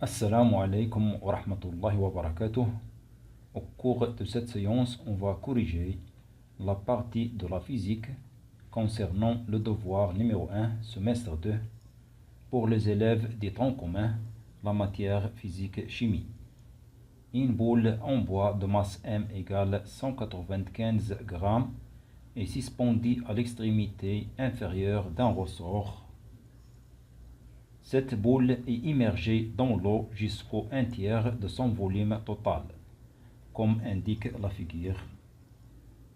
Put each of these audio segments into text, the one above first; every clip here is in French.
Assalamu alaikum wa rahmatullahi wa barakatuh. Au cours de cette séance, on va corriger la partie de la physique concernant le devoir numéro 1, semestre 2, pour les élèves des troncs communs, la matière physique-chimie. Une boule en bois de masse M égale 195 grammes est suspendue à l'extrémité inférieure d'un ressort. Cette boule est immergée dans l'eau jusqu'au 1/3 de son volume total, comme indique la figure.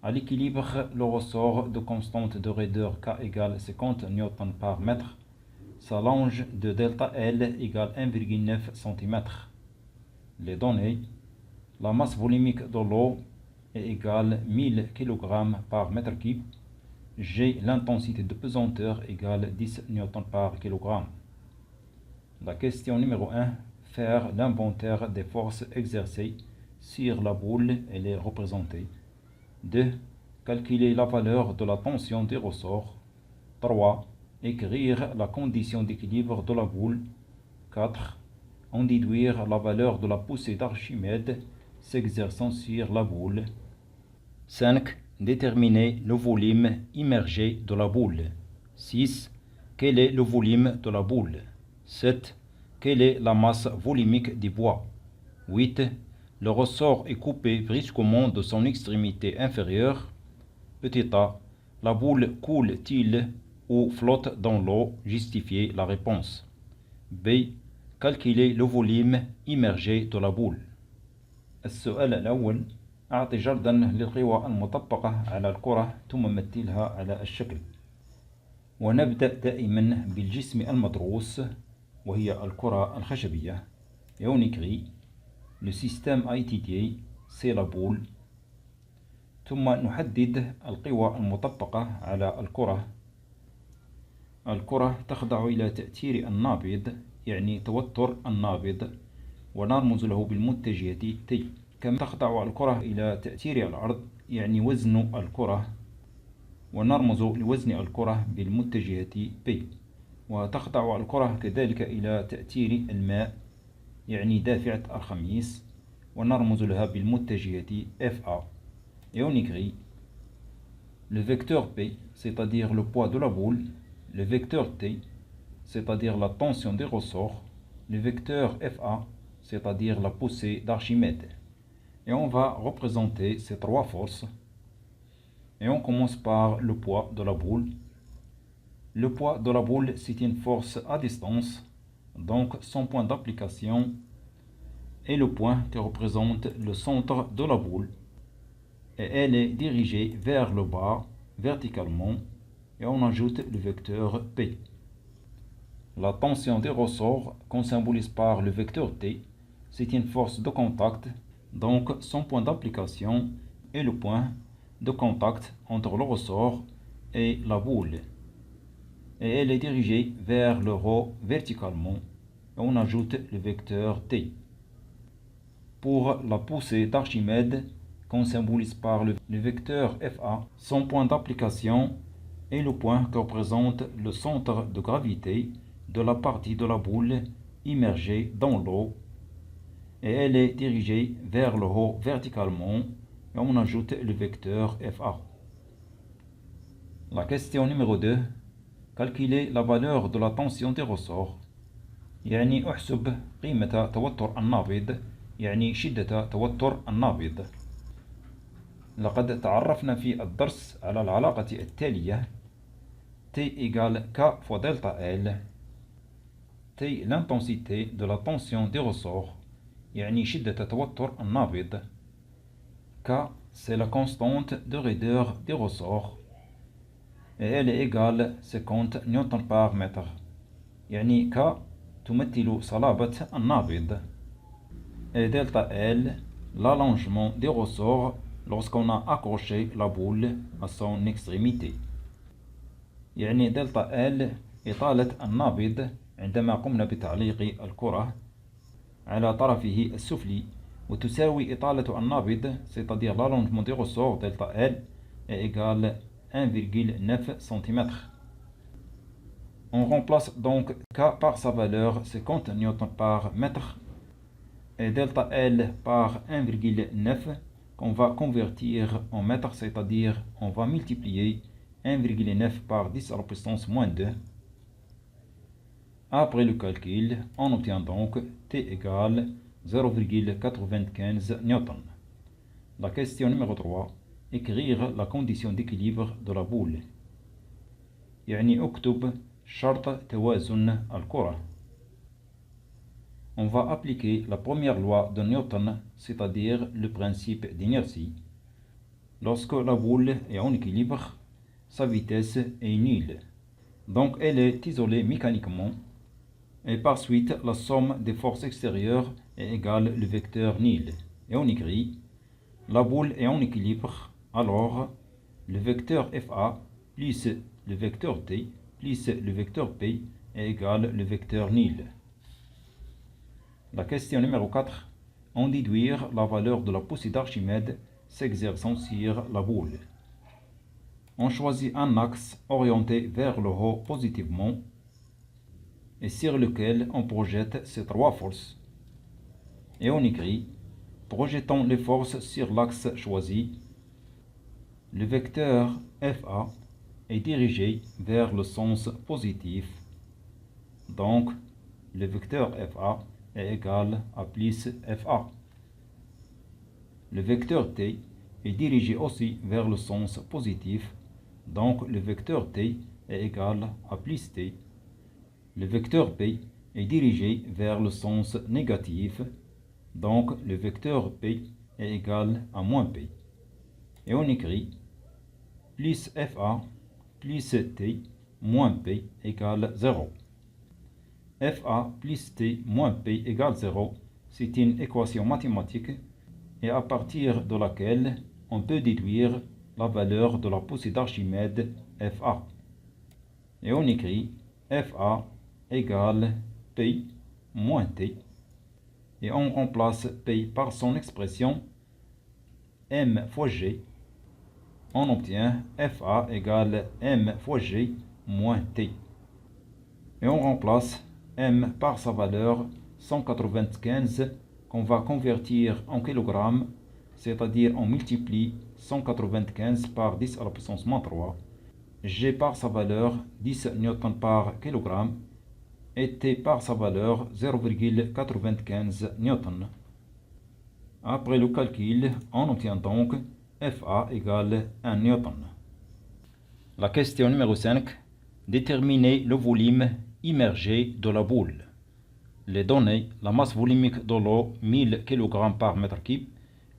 À l'équilibre, le ressort de constante de raideur K égale 50 N par mètre s'allonge de delta L égale 1,9 cm. Les données: la masse volumique de l'eau est égale 1000 kg par mètre cube. G, l'intensité de pesanteur égale 10 N par kg. La question numéro 1, faire l'inventaire des forces exercées sur la boule, elle est représentée. 2. Calculer la valeur de la tension des ressorts. 3. Écrire la condition d'équilibre de la boule. 4. En déduire la valeur de la poussée d'Archimède s'exerçant sur la boule. 5. Déterminer le volume immergé de la boule. 6. Quel est le volume de la boule? 7. Quelle est la masse volumique du bois? 8. Le ressort est coupé brusquement de son extrémité inférieure. Petit a. La boule coule-t-il ou flotte dans l'eau? Justifiez la réponse. B. Calculer le volume immergé de la boule. السؤال الأول: أعطي جردا للقوى المطبقة على الكرة ثم مثلها على الشكل. ونبدأ دائما بالجسم المدروس وهي الكرة الخشبية. Et on écrit le système a étudié, c'est la boule. ثم نحدد القوى المطبقة على الكرة. الكرة تخضع إلى تأثير النابض، يعني توتر النابض، ونرمز له بالمتجهة T. كما تخضع الكرة إلى تأثير الأرض، يعني وزن الكرة، ونرمز لوزن الكرة بالمتجهة P. وتخضع الكرة كذلك إلى تأثير الماء، يعني دافعة الخميس، ونرمز لها بالمتجهة FA. Et on écrit le vecteur P, c'est-à-dire le poids de la boule, le vecteur T, c'est-à-dire la tension des ressorts, le vecteur FA, c'est-à-dire la poussée d'Archimède. Et on va représenter ces trois forces. Et on commence par le poids de la boule. Le poids de la boule, c'est une force à distance, donc son point d'application est le point qui représente le centre de la boule. Et elle est dirigée vers le bas, verticalement, et on ajoute le vecteur P. La tension des ressorts, qu'on symbolise par le vecteur T, c'est une force de contact, donc son point d'application est le point de contact entre le ressort et la boule. Et elle est dirigée vers le haut verticalement, et on ajoute le vecteur T. Pour la poussée d'Archimède, qu'on symbolise par le vecteur FA, son point d'application est le point qui représente le centre de gravité de la partie de la boule immergée dans l'eau, et elle est dirigée vers le haut verticalement, et on ajoute le vecteur FA. La question numéro 2. Calculer la valeur de la tension des ressorts. يعني احسب قيمة توتر النابض، يعني شدة توتر النابض. لقد تعرفنا في الدرس على العلاقة التالية: T égale K fois delta L. T, l'intensité de la tension des ressorts، يعني شدة توتر النابض. K, c'est la constante de raideur des ressorts, et elle est égale 50 N par mètre، يعني K تمثل صلابة النابض. Et delta L, l'allongement des ressorts lorsqu'on a accroché la boule à son extrémité. يعني دلتا L إطالة النابض عندما قمنا بتعليق الكرة على طرفه السفلي، وتساوي إطالة النابض c'est-à-dire l'allongement des ressorts delta L est égal 1,9 cm. On remplace donc K par sa valeur 50 N par mètre et delta L par 1,9 qu'on va convertir en mètres, c'est-à-dire on va multiplier 1,9 par 10 à la puissance moins 2. Après le calcul, on obtient donc T égale 0,95 Newton. La question numéro 3. Écrire la condition d'équilibre de la boule. يعني اكتب شرط توازن الكرة. On va appliquer la première loi de Newton, c'est-à-dire le principe d'inertie. Lorsque la boule est en équilibre, sa vitesse est nulle. Donc elle est isolée mécaniquement. Et par suite, la somme des forces extérieures est égale le vecteur nil. Et on écrit, la boule est en équilibre, alors le vecteur FA plus le vecteur T plus le vecteur P est égal le vecteur nil. La question numéro 4. En déduire la valeur de la poussée d'Archimède s'exerçant sur la boule. On choisit un axe orienté vers le haut positivement et sur lequel on projette ces trois forces. Et on écrit, projetons les forces sur l'axe choisi. Le vecteur FA est dirigé vers le sens positif. Donc, le vecteur FA est égal à plus FA. Le vecteur T est dirigé aussi vers le sens positif. Donc, le vecteur T est égal à plus T. Le vecteur P est dirigé vers le sens négatif. Donc, le vecteur P est égal à moins P. Et on écrit plus FA plus T moins P égale 0. FA plus T moins P égale 0, c'est une équation mathématique et à partir de laquelle on peut déduire la valeur de la poussée d'Archimède FA. Et on écrit FA égale P moins T. Et on remplace P par son expression M fois G. On obtient FA égale M fois G moins T. Et on remplace M par sa valeur 195 qu'on va convertir en kilogrammes, c'est-à-dire on multiplie 195 par 10 à la puissance moins 3. G par sa valeur 10 N par kilogramme et T par sa valeur 0,95 N. Après le calcul, on obtient donc FA égale 1 Newton. La question numéro 5. Déterminer le volume immergé de la boule. Les données, la masse volumique de l'eau 1000 kg par mètre cube,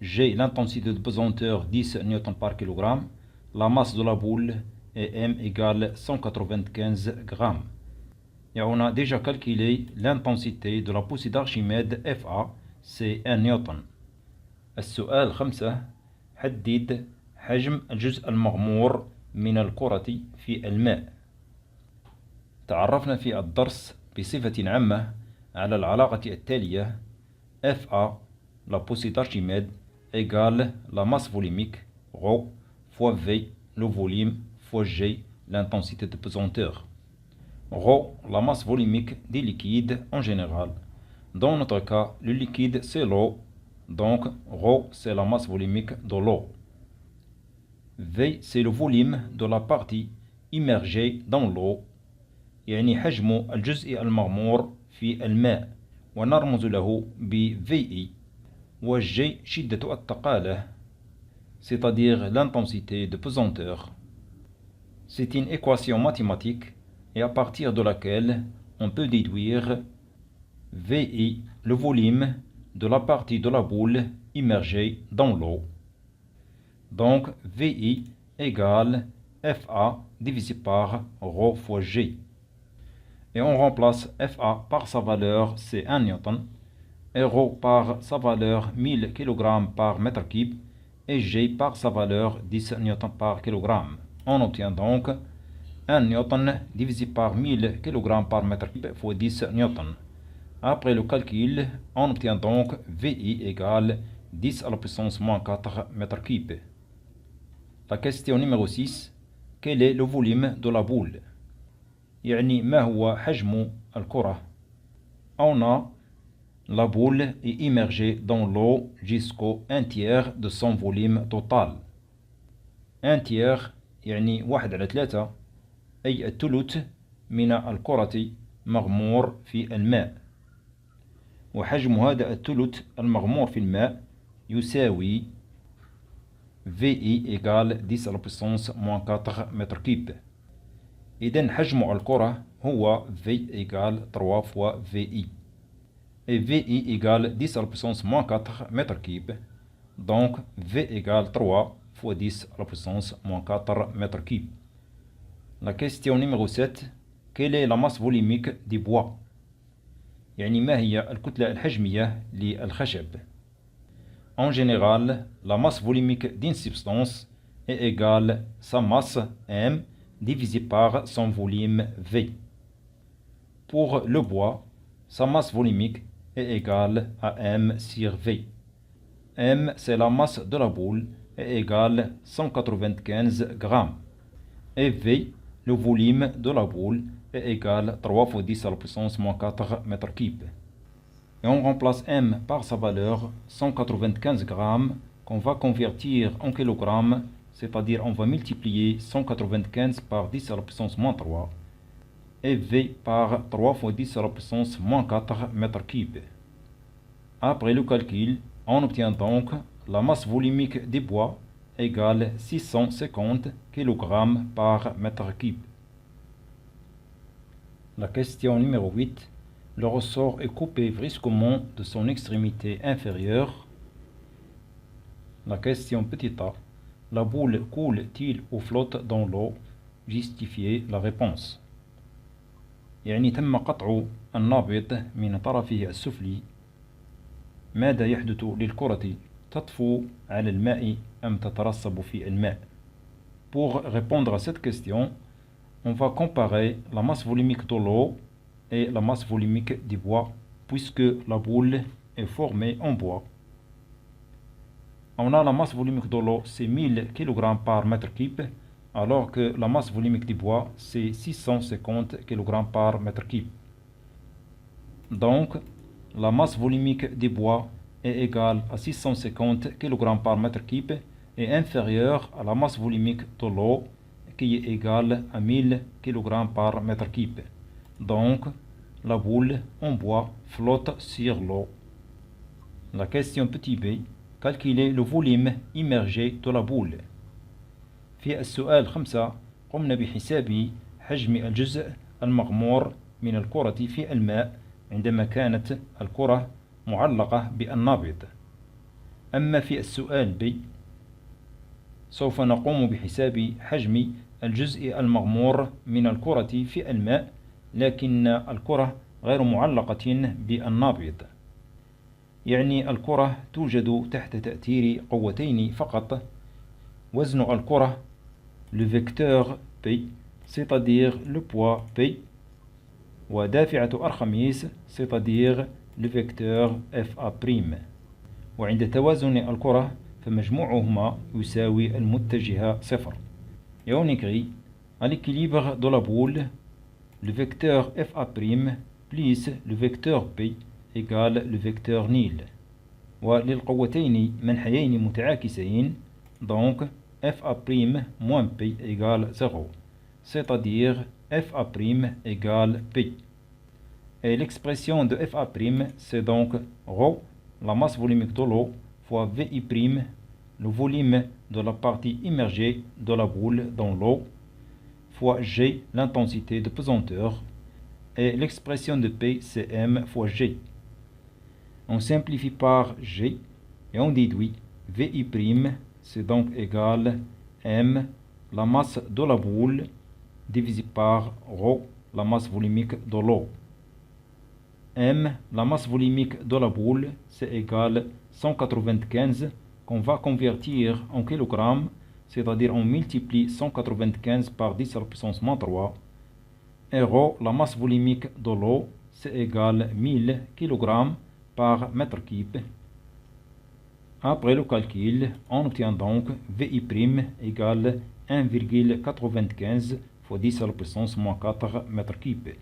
G l'intensité de pesanteur 10 N par kg, la masse de la boule et M égale 195 g. Et on a déjà calculé l'intensité de la poussée d'Archimède FA, c'est 1 نيوتن. السؤال 5. حدد حجم الجزء المغمور من الكرة في الماء. تعرفنا في الدرس بصفة عامة على العلاقة التالية: FA, la poussée d'Archimède, égale la masse volumique, ρ, fois V, le volume, fois G, l'intensité de pesanteur. ρ, la masse volumique des liquides en général. Dans notre cas, le liquide c'est l'eau, donc ρ c'est la masse volumique de l'eau. V c'est le volume de la partie immergée dans l'eau، يعني حجم الجزء المغمور في الماء، ونرمز له ب VE. وG شدة الثقالة، c'est-à-dire l'intensité de pesanteur. C'est une équation mathématique et à partir de laquelle on peut déduire VI, le volume de la partie de la boule immergée dans l'eau. Donc VI égale FA divisé par ρ fois G. Et on remplace FA par sa valeur, c'est 1 Newton, et ρ par sa valeur 1000 kg par mètre cube, et G par sa valeur 10 N par kg. On obtient donc 1 Newton divisé par 1000 kg par mètre cube fois 10 Newton. Après le calcul, on obtient donc VI égale 10 à la puissance moins 4 mètres cubes. La question numéro 6. Quel est le volume de la boule? يعني ما هو حجم الكرة. On a la boule est immergée dans l'eau jusqu'au 1/3 de son volume total. 1/3 يعني 1/3 أي الثلث من الكرة مغمور في الماء، وحجم هذا الثلث المغمور في الماء يساوي VI égale 10 à la puissance moins 4 mètres cubes. إذن حجم الكرة هو V égale 3 fois VI. Et VI égale 10 à la puissance moins 4 mètres cubes. Donc V égale 3 fois 10 à la puissance moins 4 mètres cubes. La question numéro 7. Quelle est la masse volumique du bois? يعني ما هي الكتلة الحجمية للخشب؟ En général, la masse volumique d'une substance est égale sa masse M divisé par son volume V. Pour le bois, sa masse volumique est égale à M sur V. M, c'est la masse de la boule, est égale 195 grammes. Et V, le volume de la boule, est égal 3 fois 10 à la puissance moins 4 mètres cubes. Et on remplace M par sa valeur 195 grammes qu'on va convertir en kilogrammes, c'est-à-dire on va multiplier 195 par 10 à la puissance moins 3 et V par 3 fois 10 à la puissance moins 4 mètres cubes. Après le calcul, on obtient donc la masse volumique des bois égale 650 kg par mètre cube. La question numéro 8. Le ressort est coupé brusquement de son extrémité inférieure. La question petit a. La boule coule-t-il ou flotte dans l'eau? Justifiez la réponse. يعني تم قطع النابض من طرفه السفلي. ماذا يحدث للكرة؟ تطفو على الماء أم تترسب في الماء؟ Pour répondre à cette question, on va comparer la masse volumique de l'eau et la masse volumique du bois, puisque la boule est formée en bois. On a la masse volumique de l'eau, c'est 1000 kg par mètre cube, alors que la masse volumique du bois, c'est 650 kg par mètre cube. Donc, la masse volumique du bois est égale à 650 kg par mètre cube et inférieure à la masse volumique de l'eau, qui est égale à 1000 kg par mètre cube. Donc, la boule en bois flotte sur l'eau. La question petit b. Calculer le volume immergé de la boule. في السؤال 5 قمنا بحساب حجم الجزء المغمور من الكرة في الماء عندما كانت الكرة معلقة بالنابض. أما في السؤال b سوف نقوم بحساب حجم الجزء المغمور من الكرة في الماء، لكن الكرة غير معلقة بالنابض. يعني الكرة توجد تحت تأثير قوتين فقط. وزن الكرة le vecteur P, c'est-à-dire le poids P، ودافعة أرخميس c'est-à-dire le vecteur FA'. وعند توازن الكرة فمجموعهما يساوي المتجهة 0. Et on écrit à l'équilibre de la boule, le vecteur FA' plus le vecteur P égale le vecteur nil. وللقوتين منحيين متعاكسين donc FA' moins P égale 0, c'est-à-dire FA' égale P. Et l'expression de FA' c'est donc ρ, la masse volumique de l'eau, fois VI', le volume de la partie immergée de la boule dans l'eau, fois G, l'intensité de pesanteur, et l'expression de P c'est M fois G. On simplifie par G et on déduit VI', c'est donc égal M, la masse de la boule, divisé par ρ, la masse volumique de l'eau. M, la masse volumique de la boule, c'est égal 195 qu'on va convertir en kilogrammes, c'est-à-dire on multiplie 195 par 10 à la puissance moins 3. Et ρ, la masse volumique de l'eau, c'est égal 1000 kg par mètre cube. Après le calcul, on obtient donc VI' égale 1,95 fois 10 à la puissance moins 4 mètres cubes.